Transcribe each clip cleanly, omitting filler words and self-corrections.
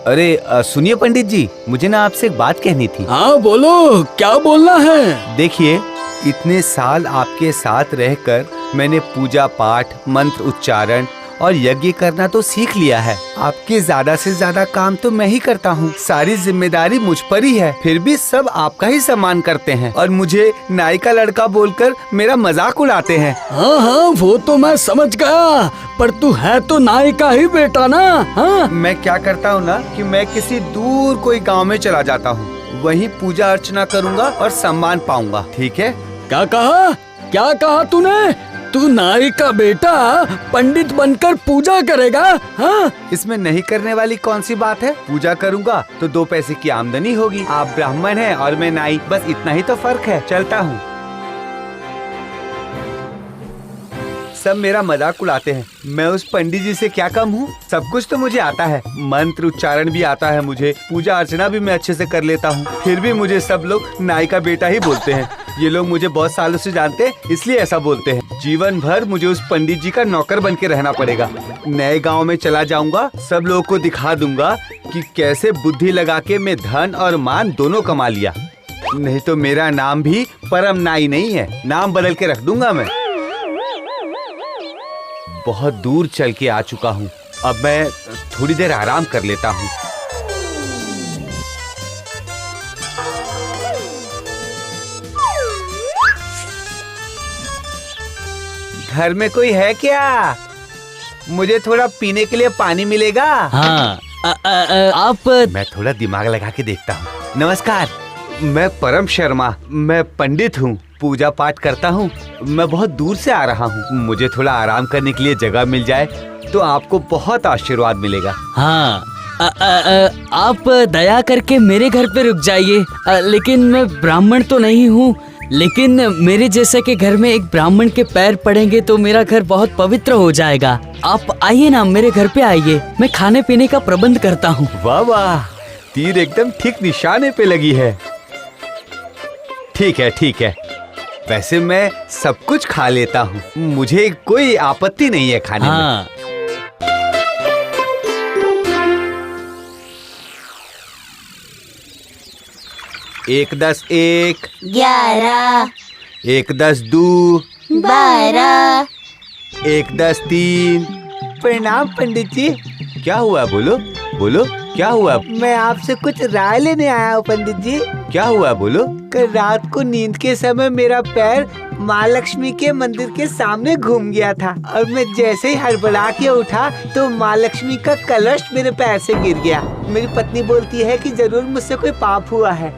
अरे सुनिए पंडित जी, मुझे ना आपसे एक बात कहनी थी। हाँ बोलो, क्या बोलना है? देखिए, इतने साल आपके साथ रहकर मैंने पूजा पाठ, मंत्र उच्चारण और यज्ञ करना तो सीख लिया है। आपके ज्यादा से ज्यादा काम तो मैं ही करता हूँ, सारी जिम्मेदारी मुझ पर ही है। फिर भी सब आपका ही सम्मान करते हैं और मुझे नाई का लड़का बोलकर मेरा मजाक उड़ाते हैं। हाँ हाँ, वो तो मैं समझ गया, पर तू है तो नाई का ही बेटा ना। हाँ, मैं क्या करता हूँ ना कि मैं किसी दूर कोई गांव में चला जाता हूँ, वहीं पूजा अर्चना करूँगा और सम्मान पाऊंगा। ठीक है? क्या कहा? क्या कहा तूने? तू नाई का बेटा पंडित बनकर पूजा करेगा? हाँ, इसमें नहीं करने वाली कौन सी बात है? पूजा करूँगा तो 2 पैसे की आमदनी होगी। आप ब्राह्मण हैं और मैं नाई, बस इतना ही तो फर्क है। चलता हूँ। सब मेरा मजाक उड़ाते हैं। मैं उस पंडित जी से क्या कम हूँ? सब कुछ तो मुझे आता है, मंत्र उच्चारण भी आता है मुझे, पूजा अर्चना भी मैं अच्छे से कर लेता हूँ। फिर भी मुझे सब लोग नाई का बेटा ही बोलते हैं। ये लोग मुझे बहुत सालों से जानते हैं, इसलिए ऐसा बोलते हैं। जीवन भर मुझे उस पंडित जी का नौकर बन के रहना पड़ेगा। नए गाँव में चला जाऊंगा, सब लोगों को दिखा दूंगा कि कैसे बुद्धि लगा के मैं धन और मान दोनों कमा लिया। नहीं तो मेरा नाम भी परम नाई नहीं है, नाम बदल के रख दूंगा मैं। बहुत दूर चल के आ चुका हूँ, अब मैं थोड़ी देर आराम कर लेता हूँ। घर में कोई है क्या? मुझे थोड़ा पीने के लिए पानी मिलेगा? हाँ, आप मैं थोड़ा दिमाग लगा के देखता हूँ। नमस्कार, मैं परम शर्मा, मैं पंडित हूँ, पूजा पाठ करता हूँ। मैं बहुत दूर से आ रहा हूँ, मुझे थोड़ा आराम करने के लिए जगह मिल जाए तो आपको बहुत आशीर्वाद मिलेगा। हाँ, आप दया करके मेरे घर पे रुक जाइए। लेकिन मैं ब्राह्मण तो नहीं हूँ, लेकिन मेरे जैसे के घर में एक ब्राह्मण के पैर पड़ेंगे तो मेरा घर बहुत पवित्र हो जाएगा। आप आइए ना, मेरे घर पे आइए, मैं खाने पीने का प्रबंध करता हूँ। वाह वाह, तीर एकदम ठीक निशाने पे लगी है। ठीक है ठीक है, वैसे मैं सब कुछ खा लेता हूँ, मुझे कोई आपत्ति नहीं है खाने में। 1 10 1 11 1 10 2 12 1 10 3। प्रणाम पंडित जी। क्या हुआ? बोलो बोलो, क्या हुआ? मैं आपसे कुछ राय लेने आया हूँ पंडित जी। क्या हुआ? बोलो। कल रात को नींद के समय मेरा पैर माँ लक्ष्मी के मंदिर के सामने घूम गया था और मैं जैसे ही हड़बड़ा के उठा तो माँ लक्ष्मी का कलश मेरे पैर से गिर गया। मेरी पत्नी बोलती है कि जरूर मुझसे कोई पाप हुआ है।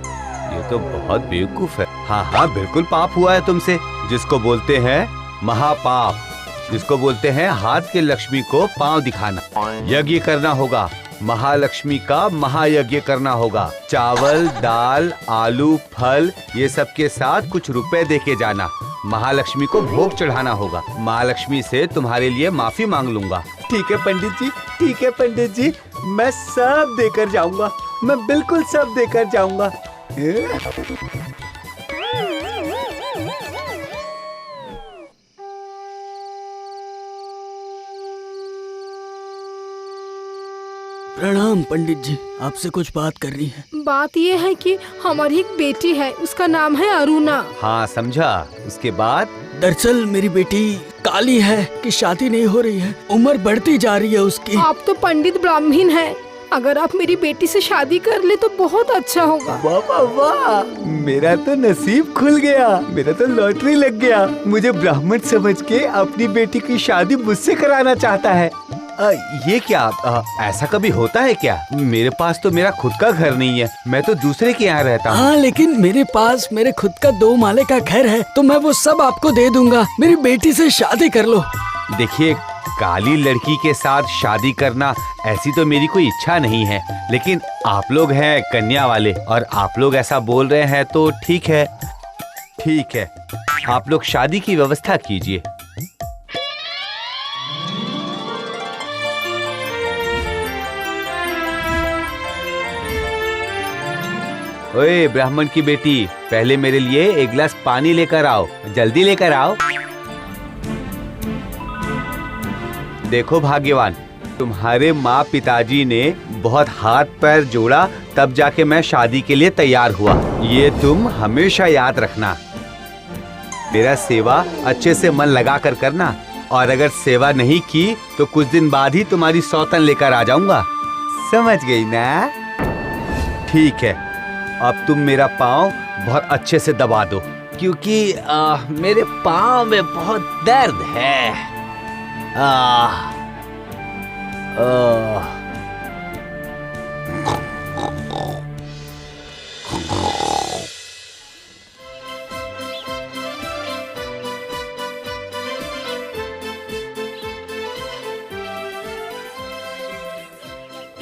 ये तो बहुत बेवकूफ है। हाँ हाँ, बिल्कुल पाप हुआ है तुमसे, जिसको बोलते हैं महापाप, जिसको बोलते हैं हाथ के लक्ष्मी को पांव दिखाना। यज्ञ करना होगा, महालक्ष्मी का महायज्ञ करना होगा। चावल, दाल, आलू, फल, ये सब के साथ कुछ रुपए दे के जाना। महालक्ष्मी को भोग चढ़ाना होगा। महालक्ष्मी से तुम्हारे लिए माफी मांग लूंगा। ठीक है पंडित जी, ठीक है पंडित जी, मैं सब देकर जाऊंगा, मैं बिल्कुल सब देकर जाऊंगा। प्रणाम पंडित जी, आपसे कुछ बात करनी है। बात ये है कि हमारी एक बेटी है, उसका नाम है अरुणा। हाँ समझा। उसके बाद? दरअसल मेरी बेटी काली है कि शादी नहीं हो रही है, उम्र बढ़ती जा रही है उसकी। आप तो पंडित ब्राह्मण हैं, अगर आप मेरी बेटी से शादी कर ले तो बहुत अच्छा होगा। वाह वाह वाह, मेरा तो नसीब खुल गया, मेरा तो लॉटरी लग गया। मुझे ब्राह्मण समझ के अपनी बेटी की शादी मुझसे कराना चाहता है। ये क्या? ऐसा कभी होता है क्या? मेरे पास तो मेरा खुद का घर नहीं है, मैं तो दूसरे के यहाँ रहता हूँ। हाँ, लेकिन मेरे पास मेरे खुद का 2 माले का घर है, तो मैं वो सब आपको दे दूंगा। मेरी बेटी से शादी कर लो। देखिए, काली लड़की के साथ शादी करना ऐसी तो मेरी कोई इच्छा नहीं है, लेकिन आप लोग हैं कन्या वाले और आप लोग ऐसा बोल रहे हैं तो ठीक है। ठीक है, आप लोग शादी की व्यवस्था कीजिए। ओए ब्राह्मण की बेटी, पहले मेरे लिए 1 गिलास पानी लेकर आओ, जल्दी लेकर आओ। देखो भाग्यवान, तुम्हारे माँ पिताजी ने बहुत हाथ पैर जोड़ा, तब जाके मैं शादी के लिए तैयार हुआ। ये तुम हमेशा याद रखना। मेरा सेवा अच्छे से मन लगा कर करना, और अगर सेवा नहीं की तो कुछ दिन बाद ही तुम्हारी सौतन लेकर आ जाऊंगा। समझ गई ना? ठीक है, अब तुम मेरा पाँव बहुत अच्छे से दबा दो, क्योंकि मेरे पाँव में बहुत दर्द है।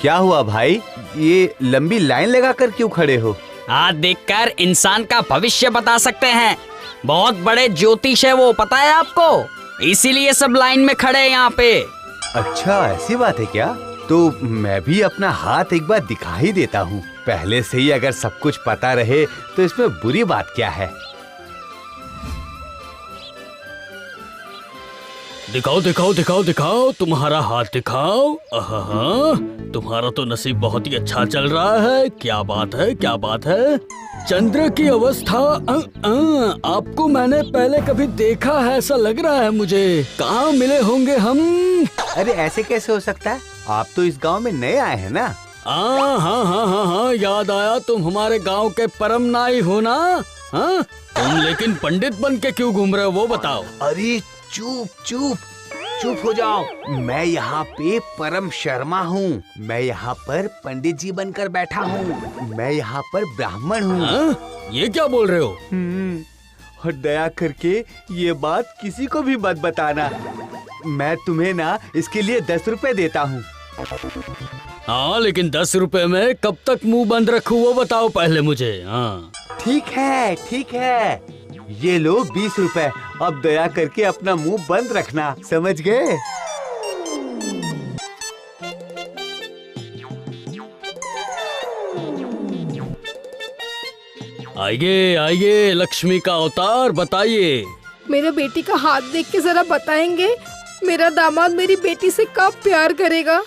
क्या हुआ भाई? ये लंबी लाइन लगाकर क्यों खड़े हो? हाथ देखकर इंसान का भविष्य बता सकते हैं। बहुत बड़े ज्योतिष है वो, पता है आपको? इसीलिए सब लाइन में खड़े हैं यहाँ पे। अच्छा, ऐसी बात है क्या? तो मैं भी अपना हाथ एक बार दिखा ही देता हूँ। पहले से ही अगर सब कुछ पता रहे तो इसमें बुरी बात क्या है? दिखाओ दिखाओ दिखाओ दिखाओ, तुम्हारा हाथ दिखाओ। आहा, तुम्हारा तो नसीब बहुत ही अच्छा चल रहा है। क्या बात है, क्या बात है। चंद्र की अवस्था, आपको मैंने पहले कभी देखा है ऐसा लग रहा है मुझे। कहाँ मिले होंगे हम? अरे ऐसे कैसे हो सकता है? आप तो इस गांव में नए आए हैं ना? हाँ हाँ हाँ हाँ हाँ, याद आया, तुम हमारे गांव के परम नाई हो ना? हाँ, तुम लेकिन पंडित बन के क्यों घूम रहे हो वो बताओ। अरे चुप चुप चुप हो जाओ। मैं यहाँ पे परम शर्मा हूँ। मैं यहाँ पर पंडित जी बनकर बैठा हूँ। मैं यहाँ पर ब्राह्मण हूँ। हाँ? ये क्या बोल रहे हो? और दया करके ये बात किसी को भी मत बताना। मैं तुम्हें ना इसके लिए 10 रुपए देता हूँ। हाँ, लेकिन 10 रुपए में कब तक मुंह बंद रखूं वो बताओ पहले मुझे। हाँ ठीक है, ठीक है, ये लो 20 रुपए। अब दया करके अपना मुंह बंद रखना, समझ गए? आइए आइए, लक्ष्मी का अवतार, बताइए। मेरे बेटी का हाथ देख के जरा बताएंगे, मेरा दामाद मेरी बेटी से कब प्यार करेगा?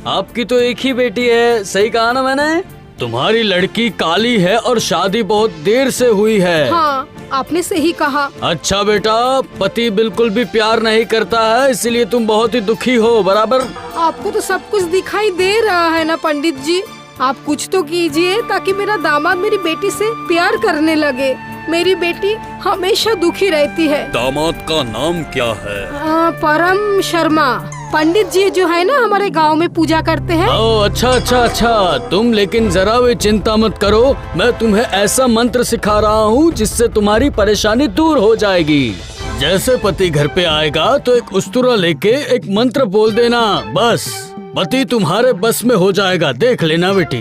आपकी तो एक ही बेटी है, सही कहा ना मैंने? तुम्हारी लड़की काली है और शादी बहुत देर से हुई है। हाँ, आपने सही कहा। अच्छा बेटा, पति बिल्कुल भी प्यार नहीं करता है, इसीलिए तुम बहुत ही दुखी हो, बराबर? आपको तो सब कुछ दिखाई दे रहा है ना पंडित जी। आप कुछ तो कीजिए ताकि मेरा दामाद मेरी बेटी से प्यार करने लगे। मेरी बेटी हमेशा दुखी रहती है। दामाद का नाम क्या है? परम शर्मा। पंडित जी जो है ना हमारे गांव में पूजा करते हैं। ओह अच्छा अच्छा अच्छा, तुम लेकिन जरा भी चिंता मत करो, मैं तुम्हें ऐसा मंत्र सिखा रहा हूँ जिससे तुम्हारी परेशानी दूर हो जाएगी। जैसे पति घर पे आएगा तो एक उस्तुरा लेके एक मंत्र बोल देना, बस पति तुम्हारे बस में हो जाएगा, देख लेना बेटी।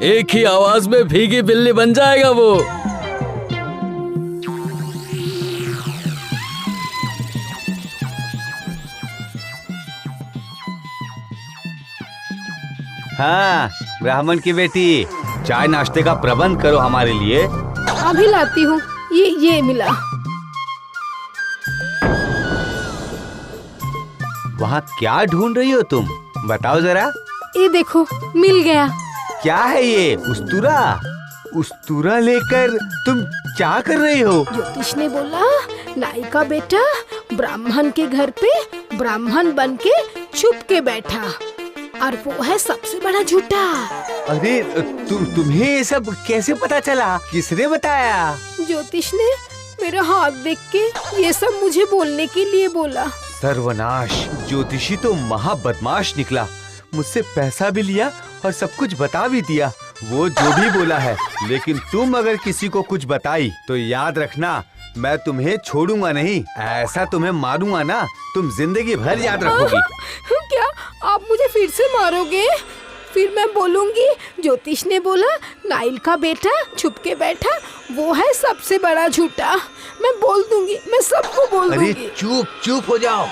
एक ही आवाज में भीगी बिल्ली बन जाएगा वो। हाँ, ब्राह्मण की बेटी, चाय नाश्ते का प्रबंध करो हमारे लिए। अभी लाती हूँ। ये मिला। वहाँ क्या ढूंढ रही हो तुम? बताओ जरा। ये देखो, मिल गया। क्या है ये? उस्तुरा? उस्तुरा लेकर तुम क्या कर रही हो? ज्योतिष ने बोला नाई का बेटा ब्राह्मण के घर पे ब्राह्मण बन के छुप के बैठा, और वो है सबसे बड़ा झूठा। अरे तुम्हें ये सब कैसे पता चला? किसने बताया? ज्योतिष ने मेरा हाथ देख के ये सब मुझे बोलने के लिए बोला। सर्वनाश, ज्योतिषी तो महा बदमाश निकला। मुझसे पैसा भी लिया और सब कुछ बता भी दिया। वो जो भी बोला है, लेकिन तुम अगर किसी को कुछ बताई तो याद रखना, मैं तुम्हें छोड़ूंगा नहीं। ऐसा तुम्हें मारूंगा ना, तुम जिंदगी भर याद रखोगी। क्या आप मुझे फिर से मारोगे? फिर मैं बोलूंगी ज्योतिष ने बोला नाइल का बेटा छुप के बैठा, वो है सबसे बड़ा झूठा। मैं बोल दूंगी, मैं सबको बोल अरे दूंगी। चुप चुप हो जाओ।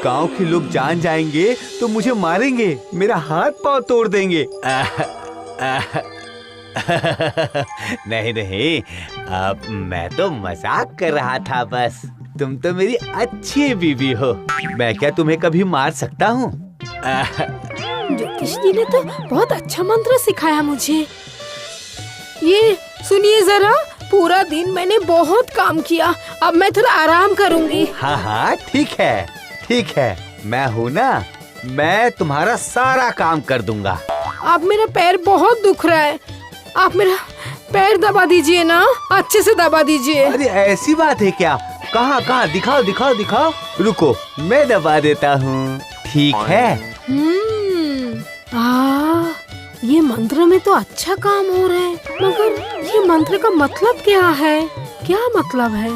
गांव के लोग जान जाएंगे तो मुझे मारेंगे, मेरा हाथ पांव तोड़ देंगे। नहीं नहीं, अब मैं तो मजाक कर रहा था बस। तुम तो मेरी अच्छी बीवी हो। मैं क्या तुम्हें कभी मार सकता हूँ? ज्योतिष जी ने तो बहुत अच्छा मंत्र सिखाया मुझे। ये सुनिए जरा, पूरा दिन मैंने बहुत काम किया, अब मैं थोड़ा आराम करूंगी। हाँ हाँ ठीक है, मैं हूँ ना, मैं तुम्हारा सारा काम कर दूंगा। अब मेरा पैर बहुत दुख रहा है, आप मेरा पैर दबा दीजिए ना, अच्छे से दबा दीजिए। अरे ऐसी बात है क्या? कहाँ दिखाओ। रुको, मैं दबा देता हूँ। ठीक है। ये मंत्र में तो अच्छा काम हो रहा है, मगर ये मंत्र का मतलब क्या है? क्या मतलब है?